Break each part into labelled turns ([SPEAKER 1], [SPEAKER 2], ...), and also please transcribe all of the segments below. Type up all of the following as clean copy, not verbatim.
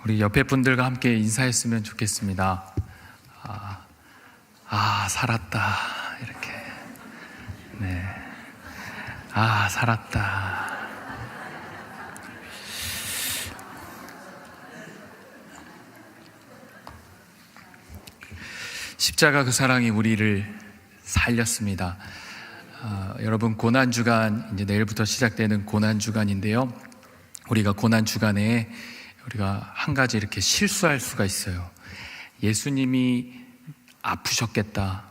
[SPEAKER 1] 우리 옆에 분들과 함께 인사했으면 좋겠습니다. 살았다. 이렇게. 네. 살았다. 십자가 그 사랑이 우리를 살렸습니다. 여러분, 고난주간, 이제 내일부터 시작되는 고난주간인데요. 우리가 고난주간에 우리가 한 가지 이렇게 실수할 수가 있어요. 예수님이 아프셨겠다,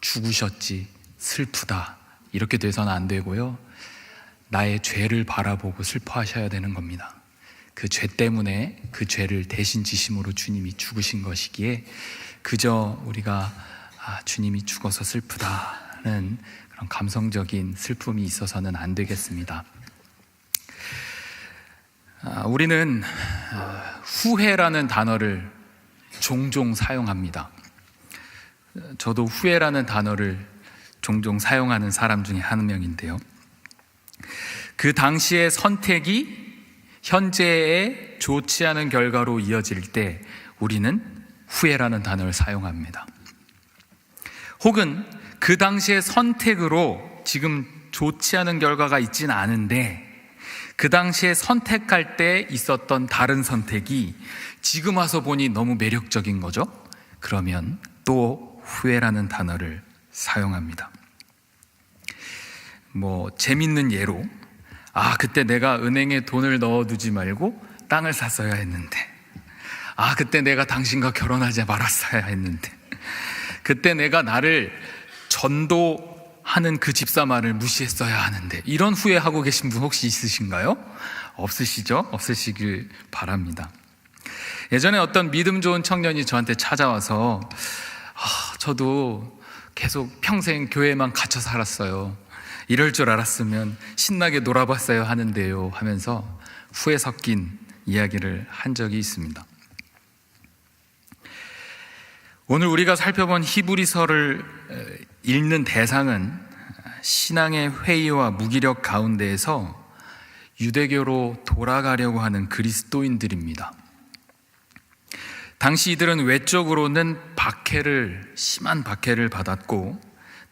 [SPEAKER 1] 죽으셨지, 슬프다, 이렇게 돼서는 안 되고요. 나의 죄를 바라보고 슬퍼하셔야 되는 겁니다. 그 죄 때문에 그 죄를 대신 지심으로 주님이 죽으신 것이기에 그저 우리가 주님이 죽어서 슬프다는 그런 감성적인 슬픔이 있어서는 안 되겠습니다. 우리는 후회라는 단어를 종종 사용합니다. 저도 후회라는 단어를 종종 사용하는 사람 중에 한 명인데요. 그 당시의 선택이 현재의 좋지 않은 결과로 이어질 때 우리는 후회라는 단어를 사용합니다. 혹은 그 당시의 선택으로 지금 좋지 않은 결과가 있지는 않은데 그 당시에 선택할 때 있었던 다른 선택이 지금 와서 보니 너무 매력적인 거죠. 그러면 또 후회라는 단어를 사용합니다. 재밌는 예로 그때 내가 은행에 돈을 넣어두지 말고 땅을 샀어야 했는데, 그때 내가 당신과 결혼하지 말았어야 했는데, 그때 내가 나를 전도하는 그 집사 말을 무시했어야 하는데, 이런 후회하고 계신 분 혹시 있으신가요? 없으시죠? 없으시길 바랍니다. 예전에 어떤 믿음 좋은 청년이 저한테 찾아와서 저도 계속 평생 교회만 갇혀 살았어요. 이럴 줄 알았으면 신나게 놀아봤어야 하는데요 하면서 후회 섞인 이야기를 한 적이 있습니다. 오늘 우리가 살펴본 히브리서를 읽는 대상은 신앙의 회의와 무기력 가운데에서 유대교로 돌아가려고 하는 그리스도인들입니다. 당시 이들은 외적으로는 심한 박해를 받았고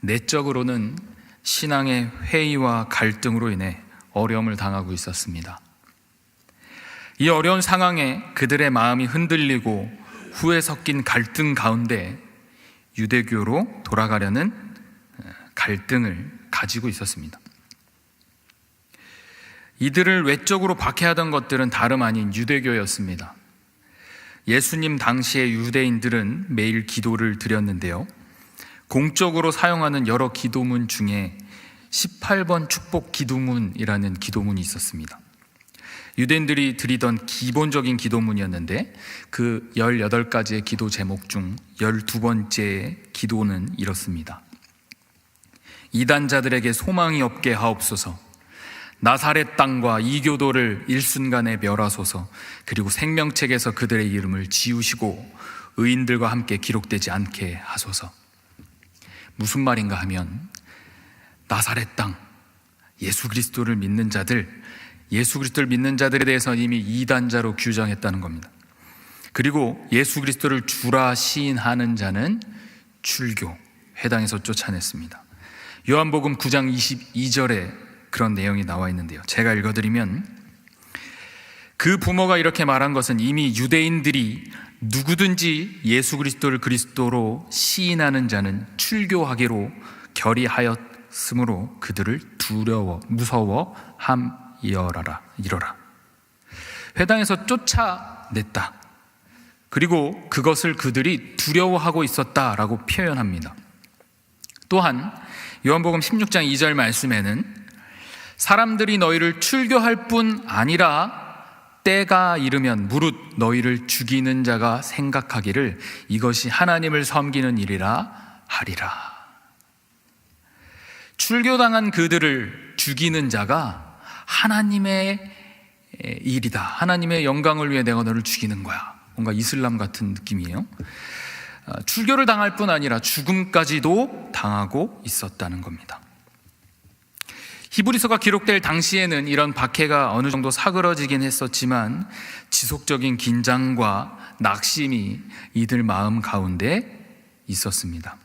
[SPEAKER 1] 내적으로는 신앙의 회의와 갈등으로 인해 어려움을 당하고 있었습니다. 이 어려운 상황에 그들의 마음이 흔들리고 후회 섞인 갈등 가운데 유대교로 돌아가려는 갈등을 가지고 있었습니다. 이들을 외적으로 박해하던 것들은 다름 아닌 유대교였습니다. 예수님 당시의 유대인들은 매일 기도를 드렸는데요. 공적으로 사용하는 여러 기도문 중에 18번 축복 기도문이라는 기도문이 있었습니다. 유대인들이 드리던 기본적인 기도문이었는데 그 18가지의 기도 제목 중 12번째 기도는 이렇습니다. 이단자들에게 소망이 없게 하옵소서. 나사렛 땅과 이 교도를 일순간에 멸하소서. 그리고 생명책에서 그들의 이름을 지우시고 의인들과 함께 기록되지 않게 하소서. 무슨 말인가 하면 나사렛 땅, 예수 그리스도를 믿는 자들에 대해서는 이미 이단자로 규정했다는 겁니다. 그리고 예수 그리스도를 주라 시인하는 자는 출교, 회당에서 쫓아냈습니다. 요한복음 9장 22절에 그런 내용이 나와 있는데요. 제가 읽어드리면 그 부모가 이렇게 말한 것은 이미 유대인들이 누구든지 예수 그리스도를 그리스도로 시인하는 자는 출교하기로 결의하였으므로 그들을 무서워함이러라. 회당에서 쫓아냈다. 그리고 그것을 그들이 두려워하고 있었다라고 표현합니다. 또한 요한복음 16장 2절 말씀에는 사람들이 너희를 출교할 뿐 아니라 때가 이르면 무릇 너희를 죽이는 자가 생각하기를 이것이 하나님을 섬기는 일이라 하리라. 출교당한 그들을 죽이는 자가 하나님의 일이다. 하나님의 영광을 위해 내가 너를 죽이는 거야. 뭔가 이슬람 같은 느낌이에요. 출교를 당할 뿐 아니라 죽음까지도 당하고 있었다는 겁니다. 히브리서가 기록될 당시에는 이런 박해가 어느 정도 사그러지긴 했었지만 지속적인 긴장과 낙심이 이들 마음 가운데 있었습니다.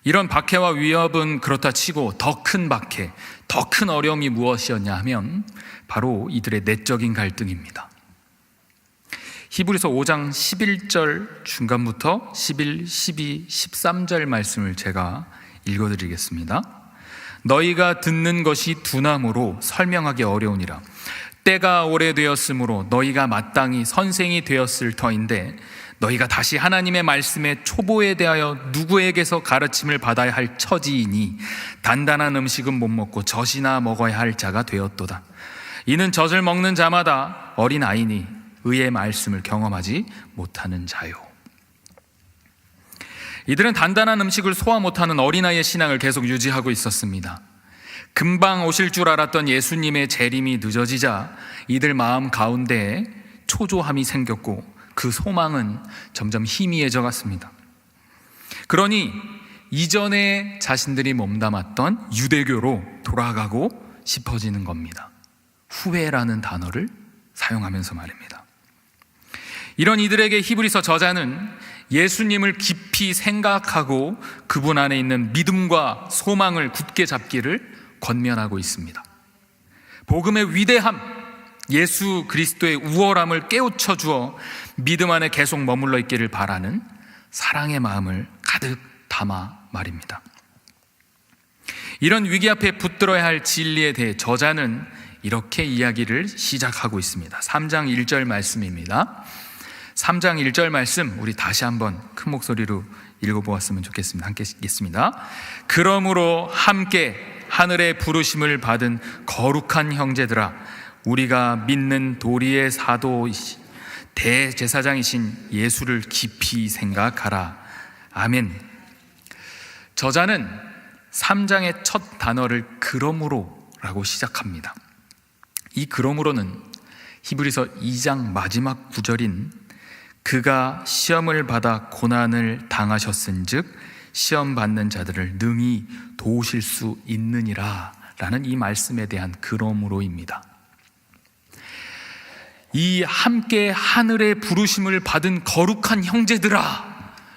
[SPEAKER 1] 이런 박해와 위협은 그렇다 치고 더 큰 박해, 더 큰 어려움이 무엇이었냐 하면 바로 이들의 내적인 갈등입니다. 히브리서 5장 11절 중간부터 11, 12, 13절 말씀을 제가 읽어드리겠습니다. 너희가 듣는 것이 두나무로 설명하기 어려우니라. 때가 오래되었으므로 너희가 마땅히 선생이 되었을 터인데 너희가 다시 하나님의 말씀의 초보에 대하여 누구에게서 가르침을 받아야 할 처지이니 단단한 음식은 못 먹고 젖이나 먹어야 할 자가 되었도다. 이는 젖을 먹는 자마다 어린아이니 의의 말씀을 경험하지 못하는 자요. 이들은 단단한 음식을 소화 못하는 어린아이의 신앙을 계속 유지하고 있었습니다. 금방 오실 줄 알았던 예수님의 재림이 늦어지자 이들 마음 가운데 초조함이 생겼고 그 소망은 점점 희미해져 갔습니다. 그러니 이전에 자신들이 몸담았던 유대교로 돌아가고 싶어지는 겁니다. 후회라는 단어를 사용하면서 말입니다. 이런 이들에게 히브리서 저자는 예수님을 깊이 생각하고 그분 안에 있는 믿음과 소망을 굳게 잡기를 권면하고 있습니다. 복음의 위대함, 예수 그리스도의 우월함을 깨우쳐 주어 믿음 안에 계속 머물러 있기를 바라는 사랑의 마음을 가득 담아 말입니다. 이런 위기 앞에 붙들어야 할 진리에 대해 저자는 이렇게 이야기를 시작하고 있습니다. 3장 1절 말씀입니다. 3장 1절 말씀 우리 다시 한번 큰 목소리로 읽어보았으면 좋겠습니다. 함께 읽겠습니다. 그러므로 함께 하늘의 부르심을 받은 거룩한 형제들아, 우리가 믿는 도리의 사도이신 대제사장이신 예수를 깊이 생각하라. 아멘. 저자는 3장의 첫 단어를 그러므로라고 시작합니다. 이 그러므로는 히브리서 2장 마지막 구절인 그가 시험을 받아 고난을 당하셨은즉 시험 받는 자들을 능히 도우실 수 있느니라 라는 이 말씀에 대한 그러므로입니다. 이 함께 하늘의 부르심을 받은 거룩한 형제들아,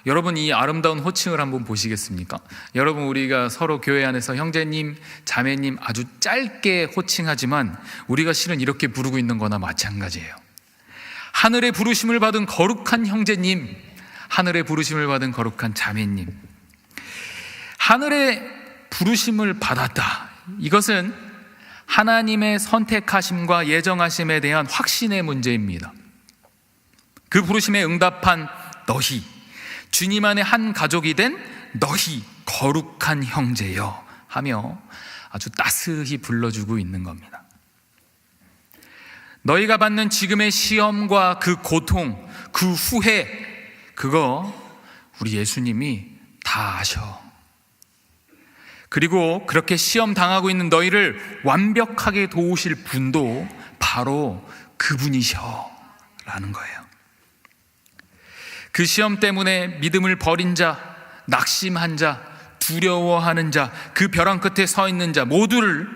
[SPEAKER 1] 여러분 이 아름다운 호칭을 한번 보시겠습니까? 여러분 우리가 서로 교회 안에서 형제님, 자매님 아주 짧게 호칭하지만 우리가 실은 이렇게 부르고 있는 거나 마찬가지예요. 하늘의 부르심을 받은 거룩한 형제님, 하늘의 부르심을 받은 거룩한 자매님. 하늘의 부르심을 받았다. 이것은 하나님의 선택하심과 예정하심에 대한 확신의 문제입니다. 그 부르심에 응답한 너희, 주님 안에 한 가족이 된 너희 거룩한 형제여 하며 아주 따스히 불러주고 있는 겁니다. 너희가 받는 지금의 시험과 그 고통, 그 후회, 그거 우리 예수님이 다 아셔. 그리고 그렇게 시험 당하고 있는 너희를 완벽하게 도우실 분도 바로 그분이셔 라는 거예요. 그 시험 때문에 믿음을 버린 자, 낙심한 자, 두려워하는 자, 그 벼랑 끝에 서 있는 자 모두를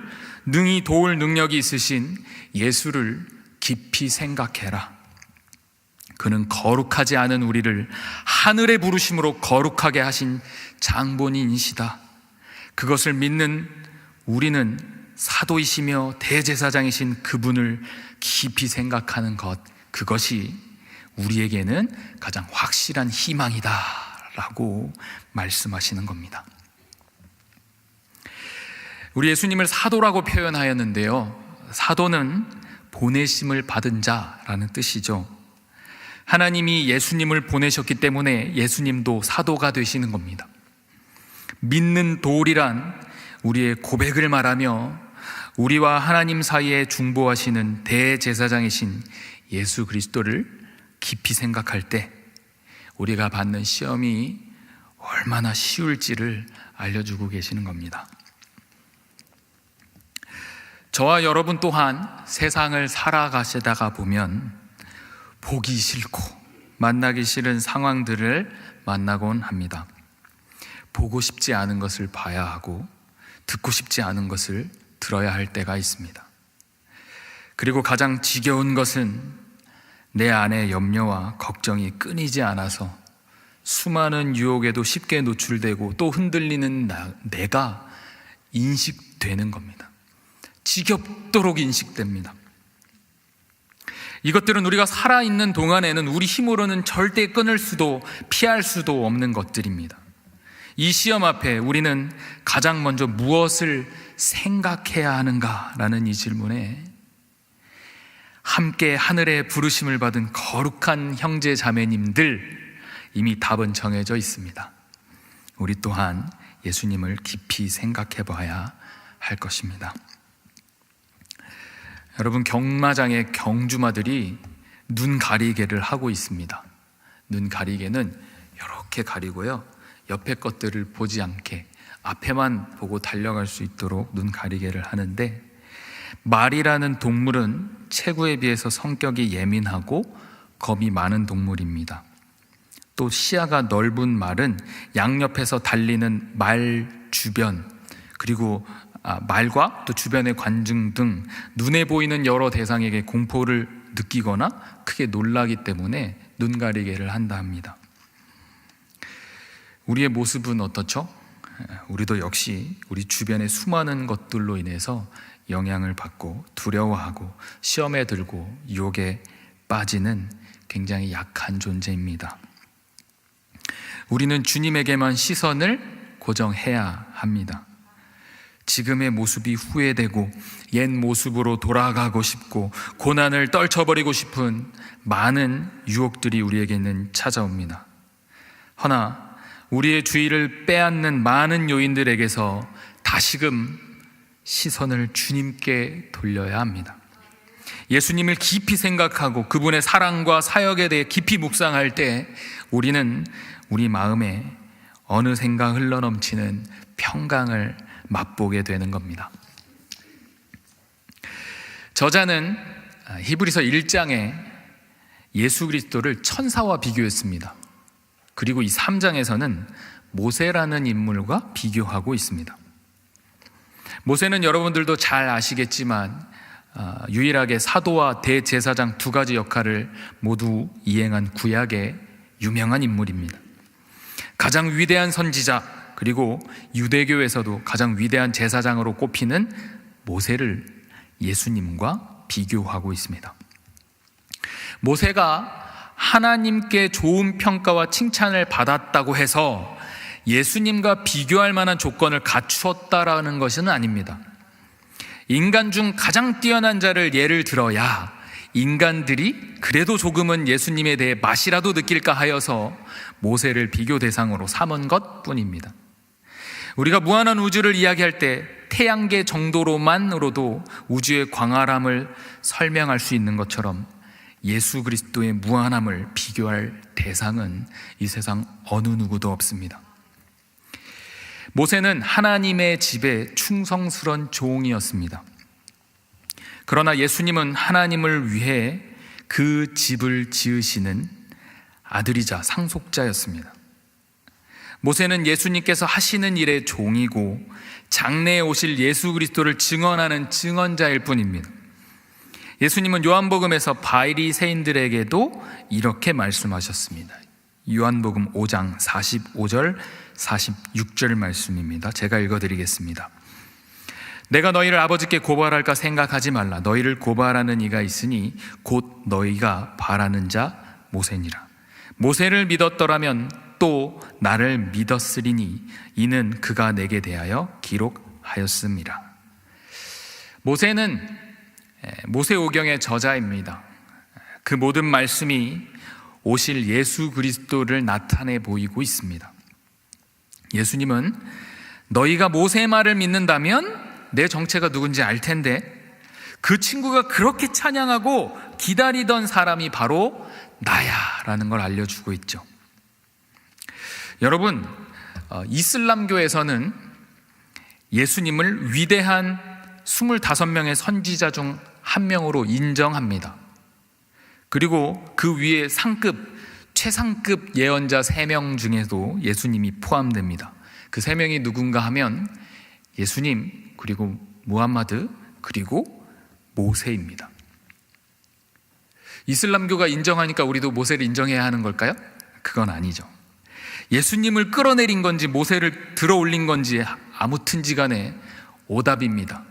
[SPEAKER 1] 능히 도울 능력이 있으신 예수를 깊이 생각해라. 그는 거룩하지 않은 우리를 하늘의 부르심으로 거룩하게 하신 장본인이시다. 그것을 믿는 우리는 사도이시며 대제사장이신 그분을 깊이 생각하는 것, 그것이 우리에게는 가장 확실한 희망이다 라고 말씀하시는 겁니다. 우리 예수님을 사도라고 표현하였는데요, 사도는 보내심을 받은 자라는 뜻이죠. 하나님이 예수님을 보내셨기 때문에 예수님도 사도가 되시는 겁니다. 믿는 도리란 우리의 고백을 말하며 우리와 하나님 사이에 중보하시는 대제사장이신 예수 그리스도를 깊이 생각할 때 우리가 받는 시험이 얼마나 쉬울지를 알려주고 계시는 겁니다. 저와 여러분 또한 세상을 살아가시다가 보면 보기 싫고 만나기 싫은 상황들을 만나곤 합니다. 보고 싶지 않은 것을 봐야 하고 듣고 싶지 않은 것을 들어야 할 때가 있습니다. 그리고 가장 지겨운 것은 내 안에 염려와 걱정이 끊이지 않아서 수많은 유혹에도 쉽게 노출되고 또 흔들리는 내가 인식되는 겁니다. 지겹도록 인식됩니다. 이것들은 우리가 살아있는 동안에는 우리 힘으로는 절대 끊을 수도 피할 수도 없는 것들입니다. 이 시험 앞에 우리는 가장 먼저 무엇을 생각해야 하는가라는 이 질문에 함께 하늘의 부르심을 받은 거룩한 형제 자매님들, 이미 답은 정해져 있습니다. 우리 또한 예수님을 깊이 생각해 봐야 할 것입니다. 여러분, 경마장의 경주마들이 눈 가리개를 하고 있습니다. 눈 가리개는 이렇게 가리고요, 옆에 것들을 보지 않게 앞에만 보고 달려갈 수 있도록 눈 가리개를 하는데, 말이라는 동물은 체구에 비해서 성격이 예민하고 겁이 많은 동물입니다. 또 시야가 넓은 말은 양옆에서 달리는 말 주변, 그리고 말과 또 주변의 관중 등 눈에 보이는 여러 대상에게 공포를 느끼거나 크게 놀라기 때문에 눈 가리개를 한다 합니다. 우리의 모습은 어떻죠? 우리도 역시 우리 주변의 수많은 것들로 인해서 영향을 받고 두려워하고 시험에 들고 유혹에 빠지는 굉장히 약한 존재입니다. 우리는 주님에게만 시선을 고정해야 합니다. 지금의 모습이 후회되고 옛 모습으로 돌아가고 싶고 고난을 떨쳐버리고 싶은 많은 유혹들이 우리에게는 찾아옵니다. 허나 우리의 주의를 빼앗는 많은 요인들에게서 다시금 시선을 주님께 돌려야 합니다. 예수님을 깊이 생각하고 그분의 사랑과 사역에 대해 깊이 묵상할 때 우리는 우리 마음에 어느샌가 흘러넘치는 평강을 맛보게 되는 겁니다. 저자는 히브리서 1장에 예수 그리스도를 천사와 비교했습니다. 그리고 이 3장에서는 모세라는 인물과 비교하고 있습니다. 모세는 여러분들도 잘 아시겠지만 유일하게 사도와 대제사장 두 가지 역할을 모두 이행한 구약의 유명한 인물입니다. 가장 위대한 선지자, 그리고 유대교에서도 가장 위대한 제사장으로 꼽히는 모세를 예수님과 비교하고 있습니다. 모세가 하나님께 좋은 평가와 칭찬을 받았다고 해서 예수님과 비교할 만한 조건을 갖추었다라는 것은 아닙니다. 인간 중 가장 뛰어난 자를 예를 들어야 인간들이 그래도 조금은 예수님에 대해 맛이라도 느낄까 하여서 모세를 비교 대상으로 삼은 것 뿐입니다. 우리가 무한한 우주를 이야기할 때 태양계 정도로만으로도 우주의 광활함을 설명할 수 있는 것처럼 예수 그리스도의 무한함을 비교할 대상은 이 세상 어느 누구도 없습니다. 모세는 하나님의 집에 충성스런 종이었습니다. 그러나 예수님은 하나님을 위해 그 집을 지으시는 아들이자 상속자였습니다. 모세는 예수님께서 하시는 일의 종이고 장래에 오실 예수 그리스도를 증언하는 증언자일 뿐입니다. 예수님은 요한복음에서 바리새인들에게도 이렇게 말씀하셨습니다. 요한복음 5장 45절 46절 말씀입니다. 제가 읽어드리겠습니다. 내가 너희를 아버지께 고발할까 생각하지 말라. 너희를 고발하는 이가 있으니 곧 너희가 바라는 자 모세니라. 모세를 믿었더라면 또 나를 믿었으리니 이는 그가 내게 대하여 기록하였음이라. 모세는 모세오경의 저자입니다. 그 모든 말씀이 오실 예수 그리스도를 나타내 보이고 있습니다. 예수님은 너희가 모세의 말을 믿는다면 내 정체가 누군지 알 텐데 그 친구가 그렇게 찬양하고 기다리던 사람이 바로 나야 라는 걸 알려주고 있죠. 여러분, 이슬람교에서는 예수님을 위대한 25명의 선지자 중 한 명으로 인정합니다. 그리고 그 위에 최상급 예언자 3명 중에도 예수님이 포함됩니다. 그 3명이 누군가 하면 예수님, 그리고 무함마드, 그리고 모세입니다. 이슬람교가 인정하니까 우리도 모세를 인정해야 하는 걸까요? 그건 아니죠. 예수님을 끌어내린 건지 모세를 들어 올린 건지 아무튼지 간에 오답입니다.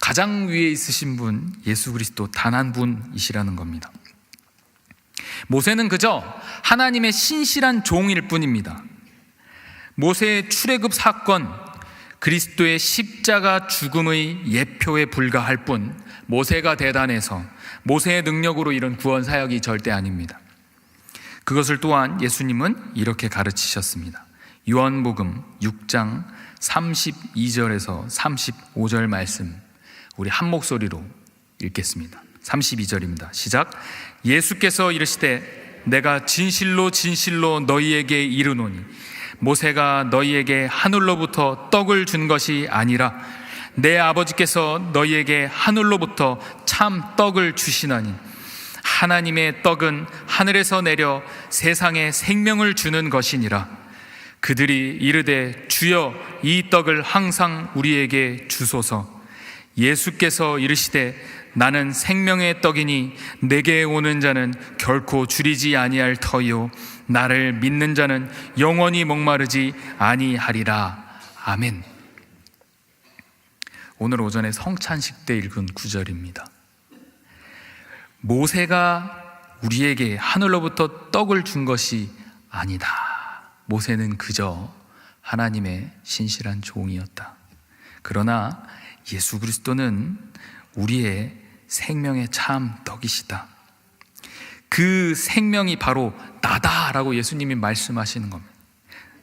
[SPEAKER 1] 가장 위에 있으신 분, 예수 그리스도 단 한 분이시라는 겁니다. 모세는 그저 하나님의 신실한 종일 뿐입니다. 모세의 출애굽 사건, 그리스도의 십자가 죽음의 예표에 불과할 뿐, 모세가 대단해서 모세의 능력으로 이런 구원 사역이 절대 아닙니다. 그것을 또한 예수님은 이렇게 가르치셨습니다. 요한복음 6장 32절에서 35절 말씀, 우리 한 목소리로 읽겠습니다. 32절입니다. 시작. 예수께서 이르시되 내가 진실로 진실로 너희에게 이르노니 모세가 너희에게 하늘로부터 떡을 준 것이 아니라 내 아버지께서 너희에게 하늘로부터 참 떡을 주시나니 하나님의 떡은 하늘에서 내려 세상에 생명을 주는 것이니라. 그들이 이르되 주여 이 떡을 항상 우리에게 주소서. 예수께서 이르시되 나는 생명의 떡이니 내게 오는 자는 결코 줄이지 아니할 터이요 나를 믿는 자는 영원히 목마르지 아니하리라. 아멘. 오늘 오전에 성찬식 때 읽은 구절입니다. 모세가 우리에게 하늘로부터 떡을 준 것이 아니다. 모세는 그저 하나님의 신실한 종이었다. 그러나 예수 그리스도는 우리의 생명의 참 떡이시다. 그 생명이 바로 나다라고 예수님이 말씀하시는 겁니다.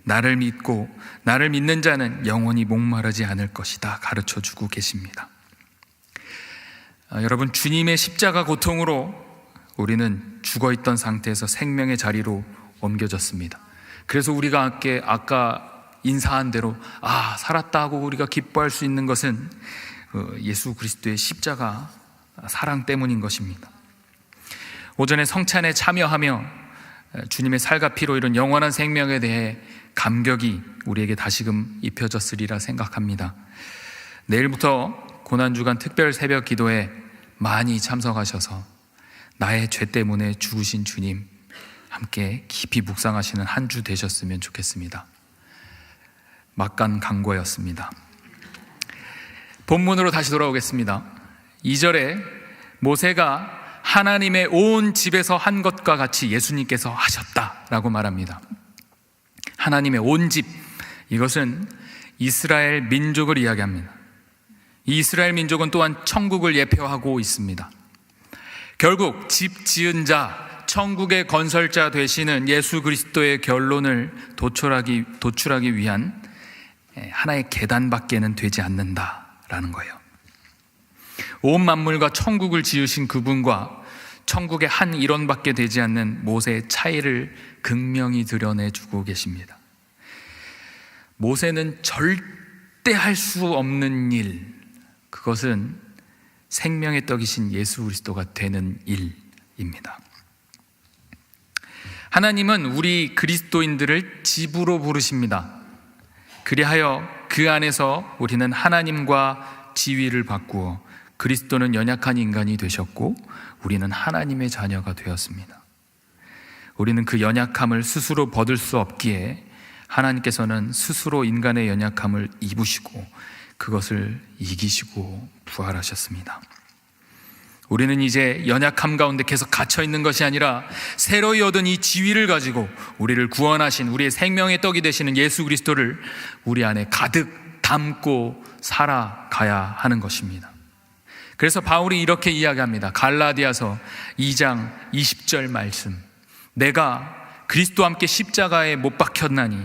[SPEAKER 1] 나를 믿고 나를 믿는 자는 영원히 목마르지 않을 것이다 가르쳐주고 계십니다. 여러분, 주님의 십자가 고통으로 우리는 죽어있던 상태에서 생명의 자리로 옮겨졌습니다. 그래서 우리가 아까 인사한 대로 살았다 하고 우리가 기뻐할 수 있는 것은 예수 그리스도의 십자가 사랑 때문인 것입니다. 오전에 성찬에 참여하며 주님의 살과 피로 이룬 영원한 생명에 대해 감격이 우리에게 다시금 입혀졌으리라 생각합니다. 내일부터 고난주간 특별 새벽 기도에 많이 참석하셔서 나의 죄 때문에 죽으신 주님 함께 깊이 묵상하시는 한 주 되셨으면 좋겠습니다. 막간 강과였습니다. 본문으로 다시 돌아오겠습니다. 2절에 모세가 하나님의 온 집에서 한 것과 같이 예수님께서 하셨다라고 말합니다. 하나님의 온 집, 이것은 이스라엘 민족을 이야기합니다. 이 이스라엘 민족은 또한 천국을 예표하고 있습니다. 결국 집 지은 자, 천국의 건설자 되시는 예수 그리스도의 결론을 도출하기 위한 하나의 계단밖에는 되지 않는다라는 거예요. 온 만물과 천국을 지으신 그분과 천국의 한 일원밖에 되지 않는 모세의 차이를 극명히 드러내주고 계십니다. 모세는 절대 할 수 없는 일, 그것은 생명의 떡이신 예수 그리스도가 되는 일입니다. 하나님은 우리 그리스도인들을 집으로 부르십니다. 그리하여 그 안에서 우리는 하나님과 지위를 바꾸어 그리스도는 연약한 인간이 되셨고 우리는 하나님의 자녀가 되었습니다. 우리는 그 연약함을 스스로 벗을 수 없기에 하나님께서는 스스로 인간의 연약함을 입으시고 그것을 이기시고 부활하셨습니다. 우리는 이제 연약함 가운데 계속 갇혀 있는 것이 아니라 새로이 얻은 이 지위를 가지고 우리를 구원하신 우리의 생명의 떡이 되시는 예수 그리스도를 우리 안에 가득 담고 살아가야 하는 것입니다. 그래서 바울이 이렇게 이야기합니다. 갈라디아서 2장 20절 말씀. 내가 그리스도와 함께 십자가에 못 박혔나니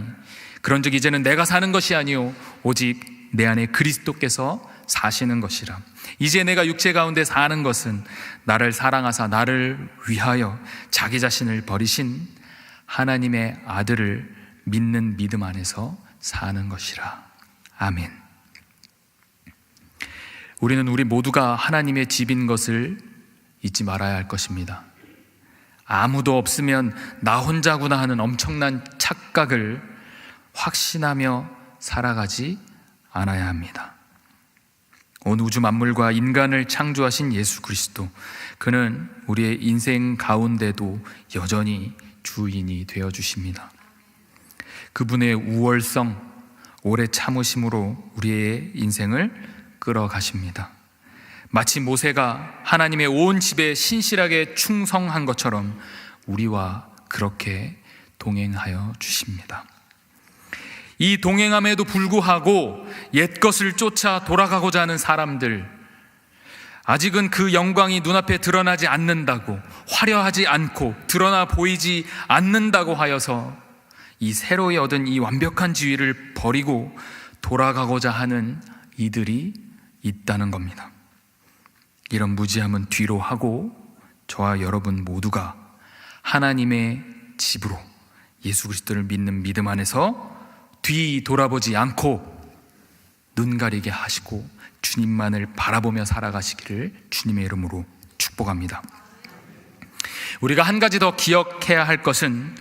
[SPEAKER 1] 그런즉 이제는 내가 사는 것이 아니요 오직 내 안에 그리스도께서 사시는 것이라. 이제 내가 육체 가운데 사는 것은 나를 사랑하사 나를 위하여 자기 자신을 버리신 하나님의 아들을 믿는 믿음 안에서 사는 것이라. 아멘. 우리는 우리 모두가 하나님의 집인 것을 잊지 말아야 할 것입니다. 아무도 없으면 나 혼자구나 하는 엄청난 착각을 확신하며 살아가지 않아야 합니다. 온 우주 만물과 인간을 창조하신 예수 그리스도, 그는 우리의 인생 가운데도 여전히 주인이 되어 주십니다. 그분의 우월성, 오래 참으심으로 우리의 인생을 끌어가십니다. 마치 모세가 하나님의 온 집에 신실하게 충성한 것처럼 우리와 그렇게 동행하여 주십니다. 이 동행함에도 불구하고 옛것을 쫓아 돌아가고자 하는 사람들, 아직은 그 영광이 눈앞에 드러나지 않는다고, 화려하지 않고 드러나 보이지 않는다고 하여서 이 새로이 얻은 이 완벽한 지위를 버리고 돌아가고자 하는 이들이 있다는 겁니다. 이런 무지함은 뒤로 하고 저와 여러분 모두가 하나님의 집으로 예수 그리스도를 믿는 믿음 안에서 뒤 돌아보지 않고 눈 가리게 하시고 주님만을 바라보며 살아가시기를 주님의 이름으로 축복합니다. 우리가 한 가지 더 기억해야 할 것은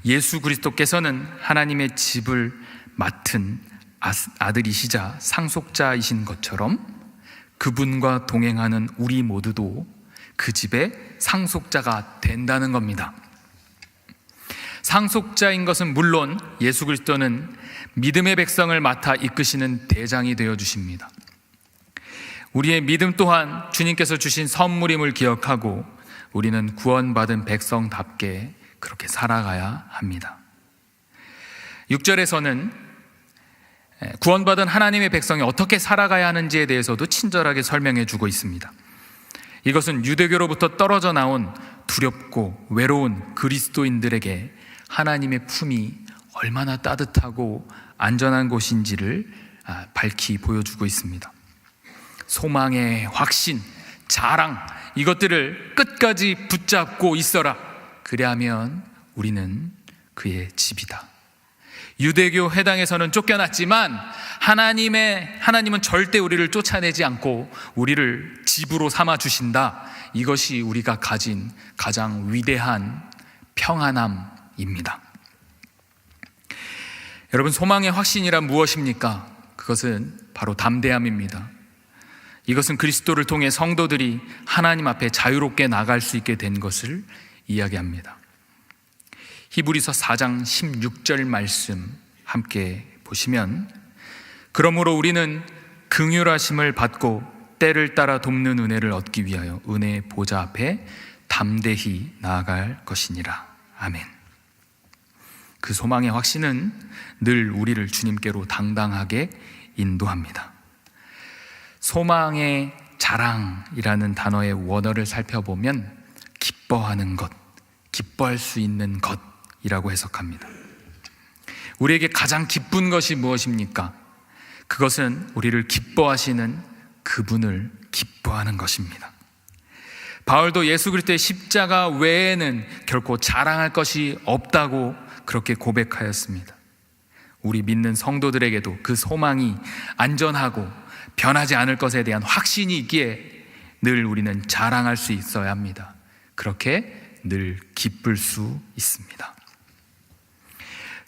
[SPEAKER 1] 예수 그리스도께서는 하나님의 집을 맡은 아들이시자 상속자이신 것처럼 그분과 동행하는 우리 모두도 그 집의 상속자가 된다는 겁니다. 상속자인 것은 물론 예수 그리스도는 믿음의 백성을 맡아 이끄시는 대장이 되어 주십니다. 우리의 믿음 또한 주님께서 주신 선물임을 기억하고 우리는 구원받은 백성답게 그렇게 살아가야 합니다. 6절에서는 구원받은 하나님의 백성이 어떻게 살아가야 하는지에 대해서도 친절하게 설명해 주고 있습니다. 이것은 유대교로부터 떨어져 나온 두렵고 외로운 그리스도인들에게 하나님의 품이 얼마나 따뜻하고 안전한 곳인지를 밝히 보여주고 있습니다. 소망의 확신, 자랑, 이것들을 끝까지 붙잡고 있어라. 그리하면 우리는 그의 집이다. 유대교 회당에서는 쫓겨났지만 하나님은 절대 우리를 쫓아내지 않고 우리를 집으로 삼아 주신다. 이것이 우리가 가진 가장 위대한 평안함입니다. 여러분, 소망의 확신이란 무엇입니까? 그것은 바로 담대함입니다. 이것은 그리스도를 통해 성도들이 하나님 앞에 자유롭게 나갈 수 있게 된 것을 이야기합니다. 히브리서 4장 16절 말씀 함께 보시면, 그러므로 우리는 긍휼하심을 받고 때를 따라 돕는 은혜를 얻기 위하여 은혜의 보좌 앞에 담대히 나아갈 것이니라. 아멘. 그 소망의 확신은 늘 우리를 주님께로 당당하게 인도합니다. 소망의 자랑이라는 단어의 원어를 살펴보면 기뻐하는 것, 기뻐할 수 있는 것이라고 해석합니다. 우리에게 가장 기쁜 것이 무엇입니까? 그것은 우리를 기뻐하시는 그분을 기뻐하는 것입니다. 바울도 예수 그리스도의 십자가 외에는 결코 자랑할 것이 없다고 그렇게 고백하였습니다. 우리 믿는 성도들에게도 그 소망이 안전하고 변하지 않을 것에 대한 확신이 있기에 늘 우리는 자랑할 수 있어야 합니다. 그렇게 늘 기쁠 수 있습니다.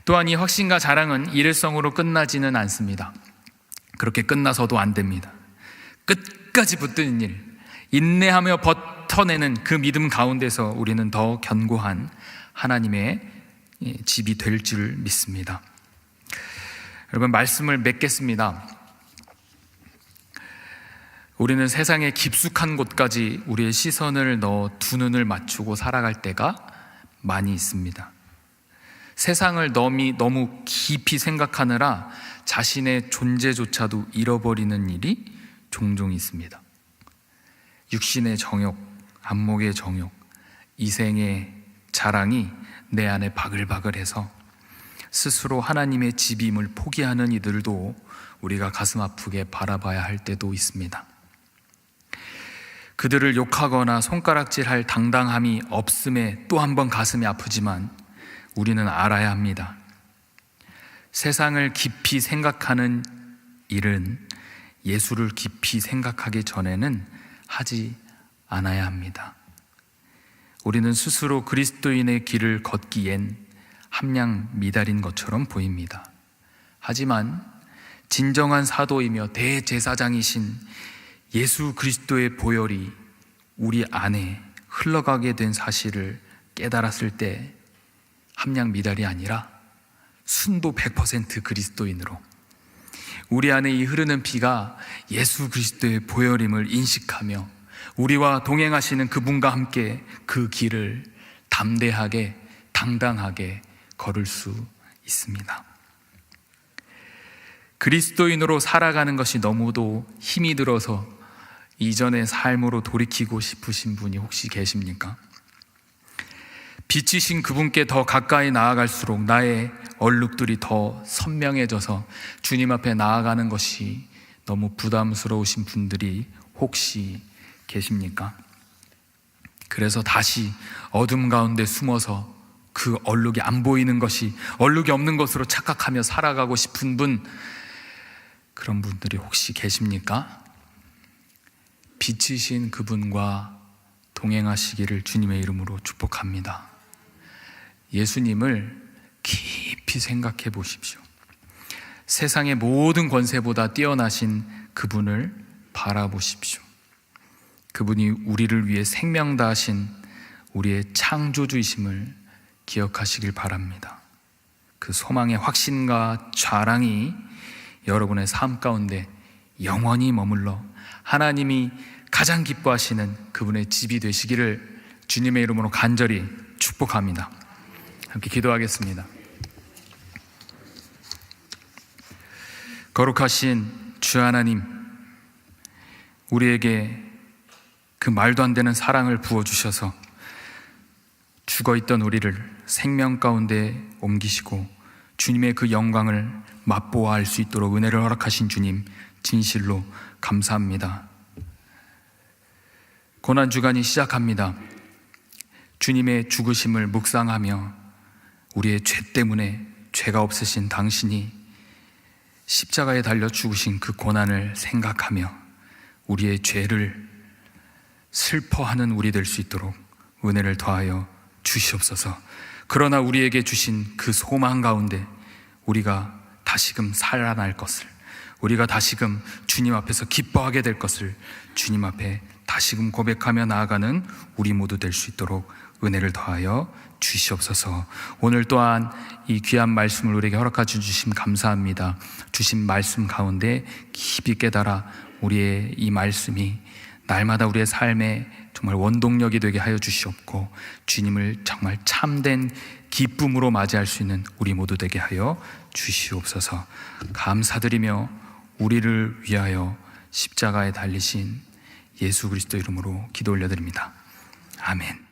[SPEAKER 1] 또한 이 확신과 자랑은 일회성으로 끝나지는 않습니다. 그렇게 끝나서도 안 됩니다. 끝까지 붙드는 일, 인내하며 버텨내는 그 믿음 가운데서 우리는 더 견고한 하나님의 집이 될 줄 믿습니다. 여러분, 말씀을 맺겠습니다. 우리는 세상의 깊숙한 곳까지 우리의 시선을 넣어 두 눈을 맞추고 살아갈 때가 많이 있습니다. 세상을 너무 깊이 생각하느라 자신의 존재조차도 잃어버리는 일이 종종 있습니다. 육신의 정욕, 안목의 정욕, 이생의 자랑이 내 안에 바글바글해서 스스로 하나님의 집임을 포기하는 이들도 우리가 가슴 아프게 바라봐야 할 때도 있습니다. 그들을 욕하거나 손가락질할 당당함이 없음에 또 한 번 가슴이 아프지만 우리는 알아야 합니다. 세상을 깊이 생각하는 일은 예수를 깊이 생각하기 전에는 하지 않아야 합니다. 우리는 스스로 그리스도인의 길을 걷기엔 함량 미달인 것처럼 보입니다. 하지만 진정한 사도이며 대제사장이신 예수 그리스도의 보혈이 우리 안에 흘러가게 된 사실을 깨달았을 때 함량 미달이 아니라 순도 100% 그리스도인으로 우리 안에 이 흐르는 피가 예수 그리스도의 보혈임을 인식하며 우리와 동행하시는 그분과 함께 그 길을 담대하게 당당하게 걸을 수 있습니다. 그리스도인으로 살아가는 것이 너무도 힘이 들어서 이전의 삶으로 돌이키고 싶으신 분이 혹시 계십니까? 빛이신 그분께 더 가까이 나아갈수록 나의 얼룩들이 더 선명해져서 주님 앞에 나아가는 것이 너무 부담스러우신 분들이 혹시 계십니까? 그래서 다시 어둠 가운데 숨어서 그 얼룩이 안 보이는 것이 얼룩이 없는 것으로 착각하며 살아가고 싶은 분, 그런 분들이 혹시 계십니까? 빛이신 그분과 동행하시기를 주님의 이름으로 축복합니다. 예수님을 깊이 생각해 보십시오. 세상의 모든 권세보다 뛰어나신 그분을 바라보십시오. 그분이 우리를 위해 생명 다하신 우리의 창조주이심을 기억하시길 바랍니다. 그 소망의 확신과 자랑이 여러분의 삶 가운데 영원히 머물러 하나님이 가장 기뻐하시는 그분의 집이 되시기를 주님의 이름으로 간절히 축복합니다. 함께 기도하겠습니다. 거룩하신 주 하나님, 우리에게 그 말도 안 되는 사랑을 부어주셔서 죽어있던 우리를 생명 가운데 옮기시고 주님의 그 영광을 맛보아 알 수 있도록 은혜를 허락하신 주님, 진실로 감사합니다. 고난주간이 시작합니다. 주님의 죽으심을 묵상하며 우리의 죄 때문에 죄가 없으신 당신이 십자가에 달려 죽으신 그 고난을 생각하며 우리의 죄를 슬퍼하는 우리 될 수 있도록 은혜를 더하여 주시옵소서. 그러나 우리에게 주신 그 소망 가운데 우리가 다시금 살아날 것을, 우리가 다시금 주님 앞에서 기뻐하게 될 것을 주님 앞에 다시금 고백하며 나아가는 우리 모두 될 수 있도록 은혜를 더하여 주시옵소서. 오늘 또한 이 귀한 말씀을 우리에게 허락해 주심 감사합니다. 주신 말씀 가운데 깊이 깨달아 우리의 이 말씀이 날마다 우리의 삶에 정말 원동력이 되게 하여 주시옵고 주님을 정말 참된 기쁨으로 맞이할 수 있는 우리 모두 되게 하여 주시옵소서. 감사드리며 우리를 위하여 십자가에 달리신 예수 그리스도 이름으로 기도 올려드립니다. 아멘.